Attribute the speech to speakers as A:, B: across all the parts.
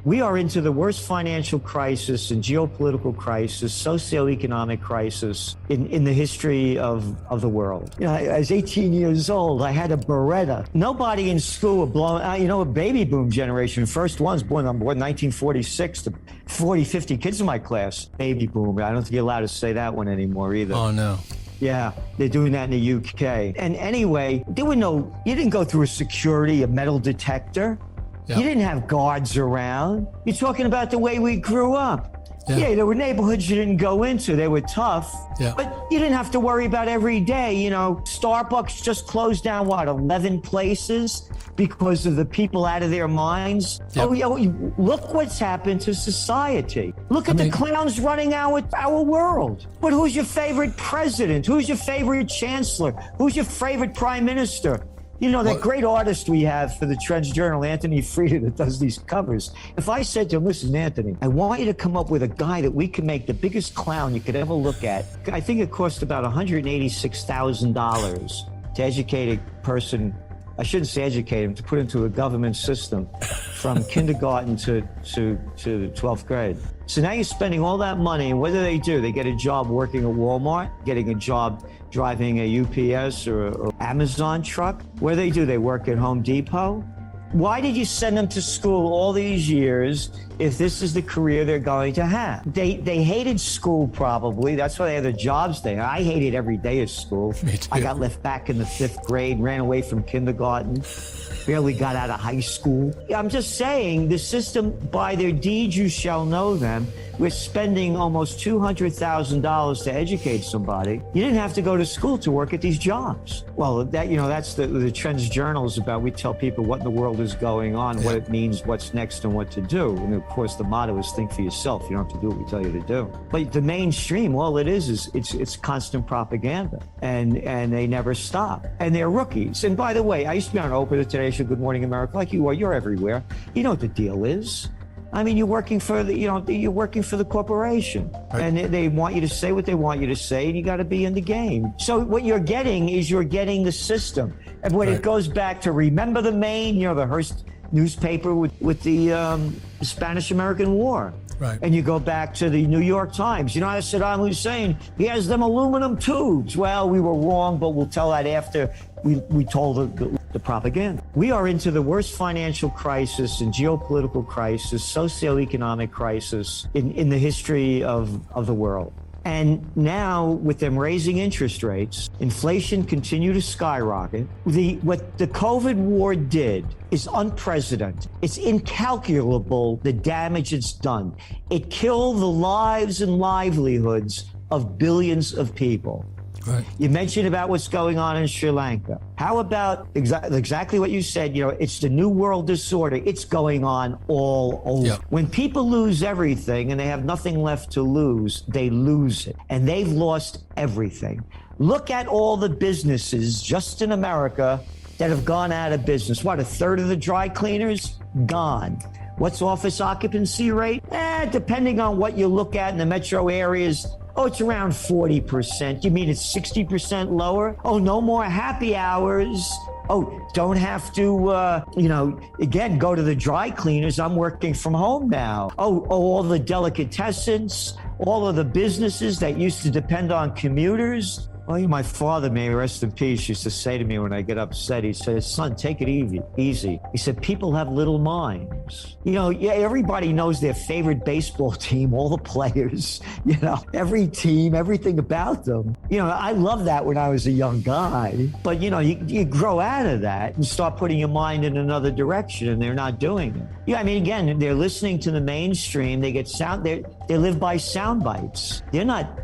A: We are into the worst financial crisis and geopolitical crisis, socioeconomic crisis in the history of the world. You know, I was 18 years old. I had a Beretta. Nobody in school would blow, a baby boom generation. First ones born on 1946 to 40, 50 kids in my class. Baby boom. I don't think you're allowed to say that one anymore either.
B: Oh, no.
A: Yeah, they're doing that in the UK. And anyway, you didn't go through a metal detector. Yep. You didn't have guards around. You're talking about the way we grew up. Yeah, there were neighborhoods you didn't go into. They were tough, but you didn't have to worry about every day. You know, Starbucks just closed down, 11 places because of the people out of their minds. Yep. Look what's happened to society. Look at the clowns running our world. But who's your favorite president? Who's your favorite chancellor? Who's your favorite prime minister? You know, that great artist we have for the Trends Journal, Anthony Frieda, that does these covers. If I said to him, listen, Anthony, I want you to come up with a guy that we can make the biggest clown you could ever look at. I think it cost about $186,000 to educate a person. I shouldn't say educate him, to put into a government system from kindergarten to 12th grade. So now you're spending all that money, and what do? They get a job working at Walmart, getting a job driving a UPS or Amazon truck. What do? They work at Home Depot. Why did you send them to school all these years if this is the career they're going to have? They hated school, probably. That's why they had the jobs they had. I hated every day of school.
B: Me too.
A: I got left back in the 5th grade, ran away from kindergarten, barely got out of high school. I'm just saying, the system, by their deeds you shall know them. We're spending almost $200,000 to educate somebody. You didn't have to go to school to work at these jobs. Well, that's the Trends Journal is about. We tell people what in the world is going on, what it means, what's next, and what to do. And of course, the motto is think for yourself. You don't have to do what we tell you to do. But the mainstream, all it is it's constant propaganda, and they never stop. And they're rookies. And by the way, I used to be on Oprah, the Today Show, Good Morning America, like you are. You're everywhere. You know what the deal is. I mean, you're working for the corporation, right. And they want you to say what they want you to say, and you got to be in the game. So what you're getting the system. And when it goes back to remember the Maine, the Hearst newspaper with the Spanish-American War.
B: Right.
A: And you go back to the New York Times. You know how Saddam Hussein, he has them aluminum tubes. Well, we were wrong, but we'll tell that after we told the propaganda. We are into the worst financial crisis and geopolitical crisis, socioeconomic crisis in the history of the world. And now, with them raising interest rates, inflation continued to skyrocket. What the COVID war did is unprecedented. It's incalculable, the damage it's done. It killed the lives and livelihoods of billions of people.
B: Right.
A: You mentioned about what's going on in Sri Lanka. How about exactly what you said? It's the New World Disorder. It's going on all over.
B: Yep.
A: When people lose everything and they have nothing left to lose, they lose it. And they've lost everything. Look at all the businesses just in America that have gone out of business. What, a third of the dry cleaners? Gone. What's office occupancy rate? Depending on what you look at in the metro areas, it's around 40%. You mean it's 60% lower? No more happy hours. Don't have to, again, go to the dry cleaners. I'm working from home now. All the delicatessens, all of the businesses that used to depend on commuters. My father, may he rest in peace, used to say to me when I get upset, he says, son, take it easy. He said, people have little minds. Everybody knows their favorite baseball team, all the players, every team, everything about them. I loved that when I was a young guy. But, you grow out of that and start putting your mind in another direction, and they're not doing it. Again, they're listening to the mainstream. They get they live by sound bites. They're not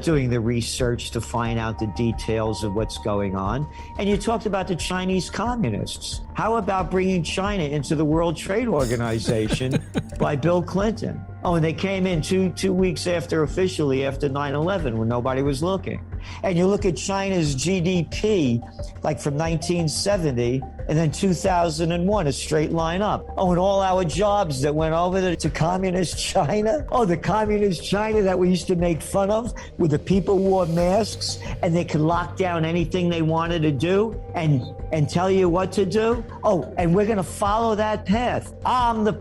A: doing the research to find out the details of what's going on. And you talked about the Chinese communists. How about bringing China into the World Trade Organization by Bill Clinton? And they came in two weeks officially after 9/11 when nobody was looking. And you look at China's GDP, like from 1970 And then 2001, a straight line up. Oh, and all our jobs that went over to communist China. Oh, the communist China that we used to make fun of, where the people wore masks and they could lock down anything they wanted to do and tell you what to do. Oh, and we're going to follow that path. I'm the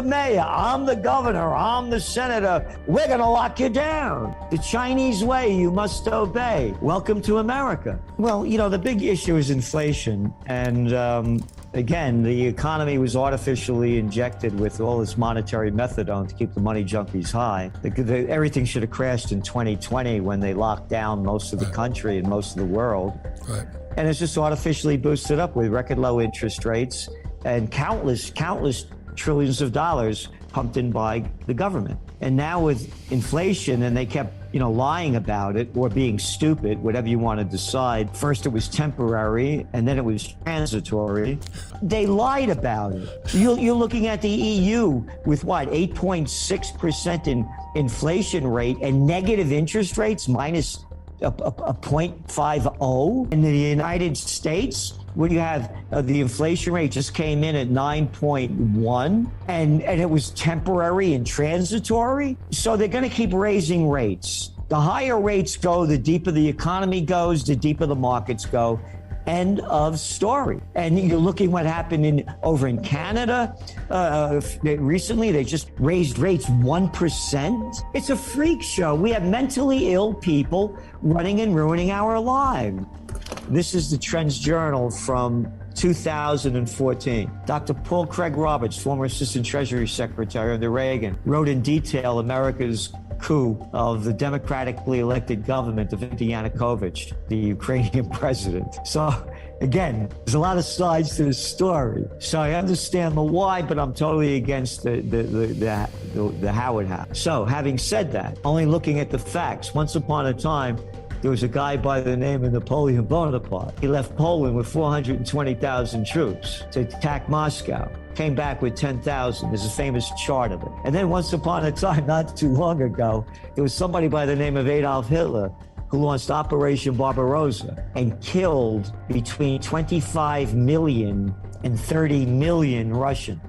A: mayor, I'm the governor, I'm the senator. We're going to lock you down. The Chinese way, you must obey. Welcome to America. Well, you know, the big issue is inflation. And again, the economy was artificially injected with all this monetary methadone to keep the money junkies high. Everything should have crashed in 2020 when they locked down most of the country and most of the world. Right. And it's just artificially boosted up with record low interest rates and countless trillions of dollars pumped in by the government. And now with inflation, and they kept, lying about it or being stupid, whatever you want to decide. First it was temporary and then it was transitory. They lied about it. You're looking at the EU with what, 8.6% in inflation rate and negative interest rates minus a 0.50. In the United States, where you have the inflation rate just came in at 9.1, and it was temporary and transitory. So they're going to keep raising rates. The higher rates go, the deeper the economy goes, the deeper the markets go. End of story. And you're looking what happened over in Canada recently. They just raised rates 1%. It's a freak show. We have mentally ill people running and ruining our lives. This is the Trends Journal from 2014. Dr. Paul Craig Roberts, former Assistant Treasury Secretary under Reagan, wrote in detail America's coup of the democratically elected government of Viktor Yanukovych, the Ukrainian president. So again, there's a lot of sides to this story. So I understand the why, but I'm totally against the how it happened. So having said that, only looking at the facts, once upon a time, there was a guy by the name of Napoleon Bonaparte. He left Poland with 420,000 troops to attack Moscow. Came back with 10,000. There's a famous chart of it. And then once upon a time, not too long ago, there was somebody by the name of Adolf Hitler who launched Operation Barbarossa and killed between 25 million and 30 million Russians.